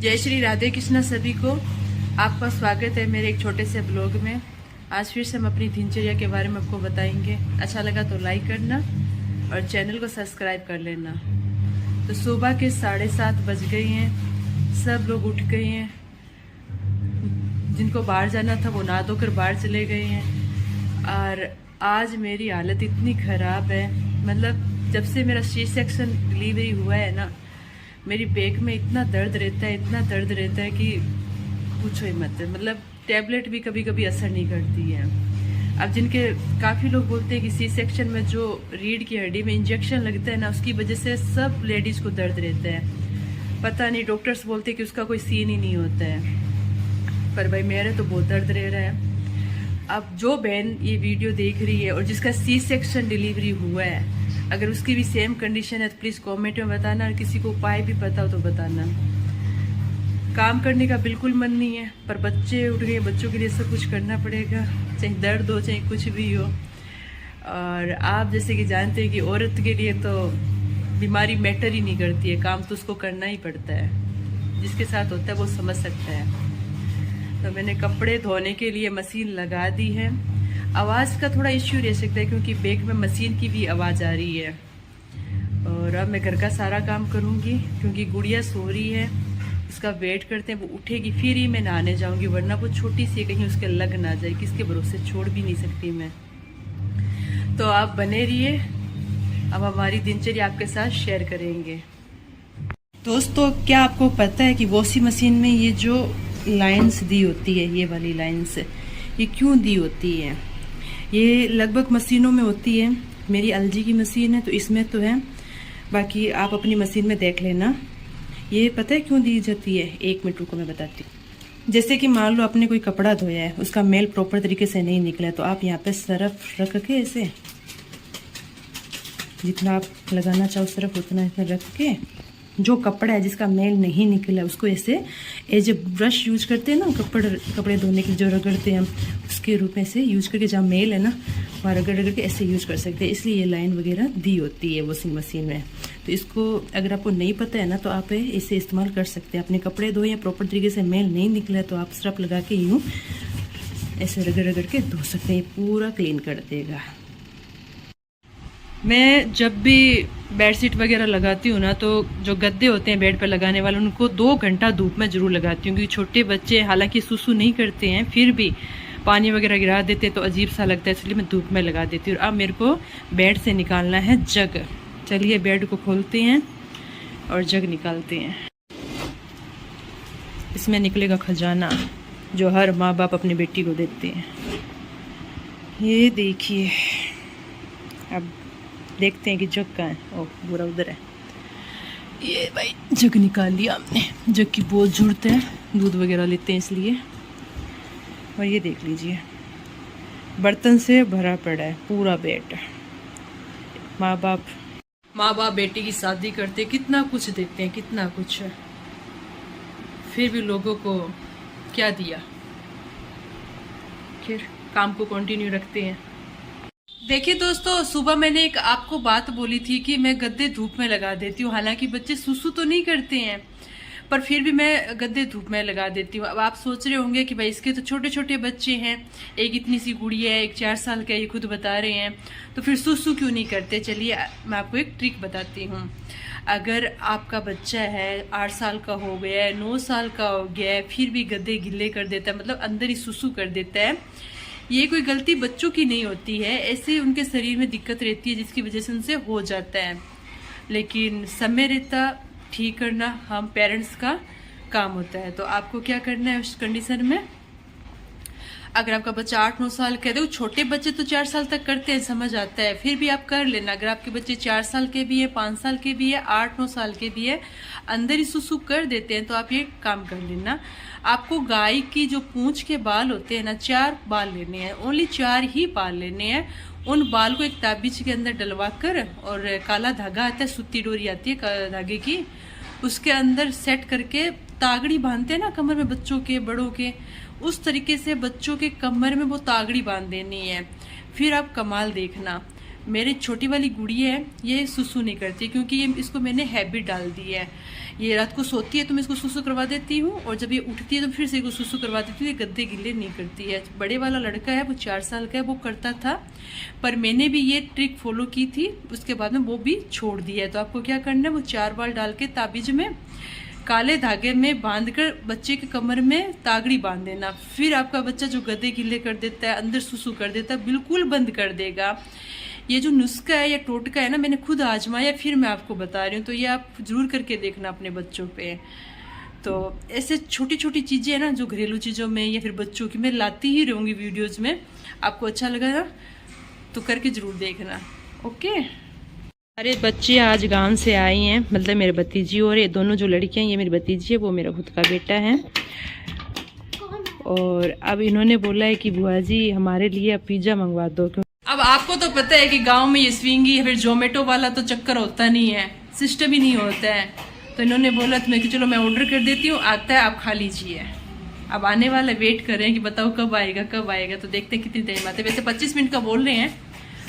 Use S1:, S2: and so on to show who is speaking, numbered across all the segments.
S1: जय श्री राधे कृष्णा सभी को। आपका स्वागत है मेरे एक छोटे से ब्लॉग में। आज फिर से हम अपनी दिनचर्या के बारे में आपको बताएंगे। अच्छा लगा तो लाइक करना और चैनल को सब्सक्राइब कर लेना। तो सुबह के 7:30 बज गए हैं, सब लोग उठ गए हैं। जिनको बाहर जाना था वो नहा धोकर बाहर चले गए हैं। और आज मेरी हालत इतनी ख़राब है, मतलब जब से मेरा सी सेक्शन डिलीवरी हुआ है ना, मेरी बैक में इतना दर्द रहता है, इतना दर्द रहता है कि पूछो ही मत। मतलब टैबलेट भी कभी कभी असर नहीं करती है। अब जिनके काफ़ी लोग बोलते हैं कि सी सेक्शन में जो रीढ़ की हड्डी में इंजेक्शन लगता है ना, उसकी वजह से सब लेडीज़ को दर्द रहता है। पता नहीं, डॉक्टर्स बोलते हैं कि उसका कोई सीन ही नहीं होता है, पर भाई मेरे तो बहुत दर्द रह रहा है। अब जो बहन ये वीडियो देख रही है और जिसका सी सेक्शन डिलीवरी हुआ है, अगर उसकी भी सेम कंडीशन है तो प्लीज़ कमेंट में बताना, और किसी को उपाय भी पता हो तो बताना। काम करने का बिल्कुल मन नहीं है, पर बच्चे उठ गए, बच्चों के लिए सब कुछ करना पड़ेगा, चाहे दर्द हो चाहे कुछ भी हो। और आप जैसे कि जानते हैं कि औरत के लिए तो बीमारी मैटर ही नहीं करती है, काम तो उसको करना ही पड़ता है। जिसके साथ होता है वो समझ सकता है। तो मैंने कपड़े धोने के लिए मशीन लगा दी है। आवाज़ का थोड़ा इश्यू रह सकता है क्योंकि बैक में मशीन की भी आवाज़ आ रही है। और अब मैं घर का सारा काम करूँगी क्योंकि गुड़िया सो रही है, उसका वेट करते हैं, वो उठेगी फिर ही मैं नहाने जाऊँगी, वरना वो छोटी सी कहीं उसके लग ना जाए, किसके भरोसे छोड़ भी नहीं सकती मैं। तो आप बने रहिए, अब हमारी दिनचर्या आपके साथ शेयर करेंगे। दोस्तों, क्या आपको पता है कि वॉशिंग मशीन में ये जो लाइंस दी होती है, ये वाली लाइंस, ये क्यों दी होती है? ये लगभग मशीनों में होती है। मेरी एलजी की मशीन है तो इसमें तो है, बाकी आप अपनी मशीन में देख लेना। ये पता है क्यों दी जाती है? 1 मिनट रुको, मैं बताती हूँ। जैसे कि मान लो आपने कोई कपड़ा धोया है, उसका मेल प्रॉपर तरीके से नहीं निकला, तो आप यहाँ पे सरफ रख के ऐसे, जितना आप लगाना चाहो सरफ उतना इसमें रख के, जो कपड़ा है जिसका मेल नहीं निकला उसको ऐसे एज ए ब्रश यूज करते हैं ना, कपड़े धोने के जो रगड़ते हैं हम, उसके रूप में से यूज करके, जहाँ मेल है ना वहाँ रगड़ के ऐसे यूज कर सकते हैं। इसलिए ये लाइन वगैरह दी होती है वॉशिंग मशीन में। तो इसको अगर आपको नहीं पता है ना, तो आप इसे इस्तेमाल कर सकते हैं। अपने कपड़े धो या प्रॉपर तरीके से मेल नहीं निकला तो आप सरफ लगा के यूँ ऐसे रगड़ के धो सकते हैं, पूरा क्लीन कर देगा। मैं जब भी बेडशीट वगैरह लगाती हूँ ना, तो जो गद्दे होते हैं बेड पर लगाने वाले, उनको 2 घंटा धूप में ज़रूर लगाती हूँ, क्योंकि छोटे बच्चे हालांकि सुसु नहीं करते हैं, फिर भी पानी वगैरह गिरा देते हैं तो अजीब सा लगता है, इसलिए मैं धूप में लगा देती हूँ। अब मेरे को बेड से निकालना है जग। चलिए बेड को खोलते हैं और जग निकालते हैं। इसमें निकलेगा खजाना जो हर माँ बाप अपनी बेटी को देते हैं। ये देखिए, अब देखते हैं कि जग कहाँ है। ओह, पूरा उधर है। ये भाई जग निकाल लिया हमने। जग की बहुत ज़रूरत है, दूध वगैरह लेते हैं इसलिए। और ये देख लीजिए, बर्तन से भरा पड़ा है पूरा बेड। माँ बाप बेटी की शादी करते कितना कुछ देते हैं, कितना कुछ, फिर भी लोगों को क्या दिया, फिर काम को कंटिन्यू रखते हैं। देखिए दोस्तों, सुबह मैंने एक आपको बात बोली थी कि मैं गद्दे धूप में लगा देती हूँ। हालांकि बच्चे सुसु तो नहीं करते हैं, पर फिर भी मैं गद्दे धूप में लगा देती हूँ। अब आप सोच रहे होंगे कि भाई इसके तो छोटे छोटे बच्चे हैं, एक इतनी सी गुड़िया है, एक 4 साल का, ये खुद बता रहे हैं, तो फिर सुसु क्यों नहीं करते? चलिए मैं आपको एक ट्रिक बताती हूँ। अगर आपका बच्चा है 8 साल का हो गया है, 9 साल का हो गया है, फिर भी गद्दे गिले कर देता है, मतलब अंदर ही सुसु कर देता है, ये कोई गलती बच्चों की नहीं होती है, ऐसे उनके शरीर में दिक्कत रहती है जिसकी वजह से उनसे हो जाता है। लेकिन समय रहता ठीक करना हम पेरेंट्स का काम होता है। तो आपको क्या करना है उस कंडीशन में? अगर आपका बच्चा 8-9 साल का है, देखो छोटे बच्चे तो 4 साल तक करते हैं, समझ आता है, फिर भी आप कर लेना। अगर आपके बच्चे 4 साल के भी है, 5 साल के भी है, 8-9 साल के भी है, अंदर ही सुसु कर देते हैं, तो आप ये काम कर लेना। आपको गाय की जो पूंछ के बाल होते हैं ना, 4 बाल लेने हैं, ओनली 4 ही बाल लेने हैं। उन बाल को एक ताबीज के अंदर डलवा कर, और काला धागा आता है, सूती डोरी आती है धागे की, उसके अंदर सेट करके तागड़ी बांधते हैं ना कमर में, बच्चों के बड़ों के, उस तरीके से बच्चों के कमर में वो तागड़ी बांध देनी है। फिर आप कमाल देखना। मेरी छोटी वाली गुड़िया है, ये सुसु नहीं करती क्योंकि ये इसको मैंने हैबिट डाल दी है। ये रात को सोती है तो मैं इसको सुसु करवा देती हूँ, और जब ये उठती है तो फिर से इसको सुसु करवा देती हूँ। ये गद्दे गिले नहीं करती है। बड़े वाला लड़का है वो 4 साल का है, वो करता था, पर मैंने भी ये ट्रिक फॉलो की थी, उसके बाद में वो भी छोड़ दिया है। तो आपको क्या करना है, वो 4 बाल डाल के ताबीज में काले धागे में बांधकर बच्चे के कमर में तागड़ी बांध देना। फिर आपका बच्चा जो गद्दे गिले कर देता है, अंदर सुसु कर देता है, बिल्कुल बंद कर देगा। ये जो नुस्खा है या टोटका है ना, मैंने खुद आजमाया, फिर मैं आपको बता रही हूँ, तो ये आप जरूर करके देखना अपने बच्चों पे। तो ऐसे छोटी छोटी चीज़ें हैं ना जो घरेलू चीज़ों में या फिर बच्चों की मैं लाती ही रहूँगी वीडियोज़ में। आपको अच्छा लगा ना तो करके ज़रूर देखना। ओके। अरे बच्चे आज गांव से आई हैं, मतलब मेरे भतीजी, और ये दोनों जो लड़कियां, ये मेरी भतीजी है, वो मेरा खुद का बेटा है। और अब इन्होंने बोला है कि बुआ जी हमारे लिए अब पिज़्ज़ा मंगवा दो। अब आपको तो पता है कि गांव में ये स्विंगी या फिर जोमेटो वाला तो चक्कर होता नहीं है, सिस्टम ही नहीं होता है। तो इन्होंने बोला तो मैं कि चलो मैं ऑर्डर कर देती हूँ, आता है आप खा लीजिए। अब आने वाला वेट कर रहे हैं कि बताओ कब आएगा कब आएगा, तो देखते हैं कितनी देर में आते हैं। वैसे 25 मिनट का बोल रहे हैं,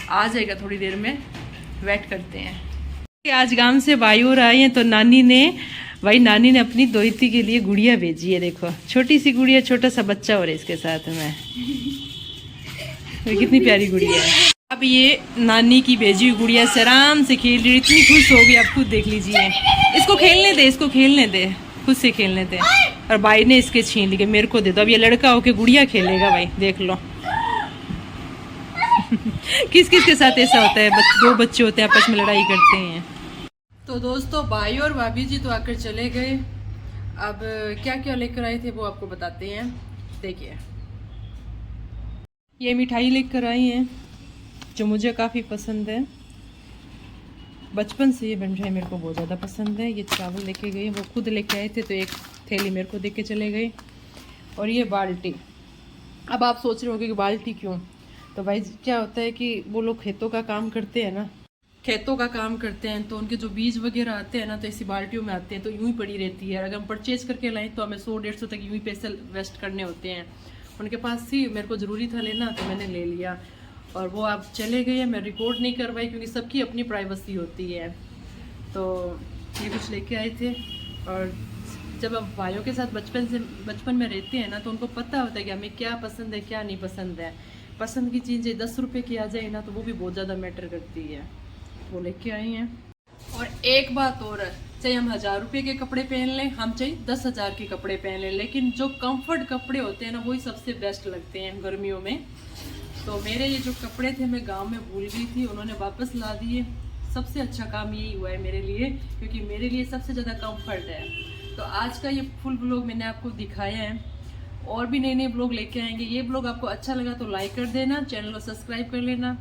S1: आ जाएगा थोड़ी देर में, वेट करते हैं। आज गांव से भाई और आए हैं, तो नानी ने अपनी दोहिती के लिए गुड़िया भेजी है। देखो छोटी सी गुड़िया, छोटा सा बच्चा और इसके साथ में, कितनी प्यारी गुड़िया है। अब ये नानी की भेजी हुई गुड़िया से आराम से खेल रही, इतनी खुश हो गई, आप खुद देख लीजिए। इसको खेलने दे, इसको खेलने दे, खुद से खेलने दे। और भाई ने इसके छीन लिए, मेरे को दे दो। अब ये लड़का होके गुड़िया खेलेगा भाई, देख लो। किस किस के साथ ऐसा होता है, दो बच्चे होते हैं आपस में लड़ाई करते हैं। तो दोस्तों भाई और भाभी जी तो आकर चले गए। अब क्या क्या लेकर आए थे वो आपको बताते हैं, देखिए। ये मिठाई लेकर आई हैं जो मुझे काफ़ी पसंद है, बचपन से ये मिठाई मेरे को बहुत ज़्यादा पसंद है। ये चावल लेके गए, वो खुद लेके आए थे, तो एक थैली मेरे को दे के चले गए। और ये बाल्टी। अब आप सोच रहे होंगे कि बाल्टी क्यों, तो भाई क्या होता है कि वो लोग खेतों का काम करते हैं ना, खेतों का काम करते हैं, तो उनके जो बीज वगैरह आते हैं ना, तो ऐसी बाल्टियों में आते हैं, तो यूं ही पड़ी रहती है। अगर हम परचेज करके लाएं तो हमें 100-150 तक यूं ही पैसे वेस्ट करने होते हैं। उनके पास थी, मेरे को ज़रूरी था लेना, तो मैंने ले लिया। और वो आप चले गए, मैं रिकॉर्ड नहीं करवाई क्योंकि सबकी अपनी प्राइवेसी होती है। तो ये कुछ लेके आए थे। और जब हम भाइयों के साथ बचपन में रहते हैं ना, तो उनको पता होता है कि हमें क्या पसंद है क्या नहीं पसंद है। पसंद की चीज़ें 10 रुपये की आ जाए ना, तो वो भी बहुत ज़्यादा मैटर करती है। वो लेके आई हैं। और एक बात और है, चाहे हम 1000 रुपये के कपड़े पहन लें, हम चाहे 10,000 के कपड़े पहन लें, लेकिन जो कंफर्ट कपड़े होते हैं ना, वही सबसे बेस्ट लगते हैं गर्मियों में। तो मेरे ये जो कपड़े थे मैं गांव में भूल गई थी, उन्होंने वापस ला दिए। सबसे अच्छा काम यही हुआ है मेरे लिए, क्योंकि मेरे लिए सबसे ज़्यादा कंफर्ट है। तो आज का ये फुल ब्लॉग मैंने आपको दिखाया है, और भी नए नए ब्लॉग लेके आएंगे। ये ब्लॉग आपको अच्छा लगा तो लाइक कर देना, चैनल को सब्सक्राइब कर लेना।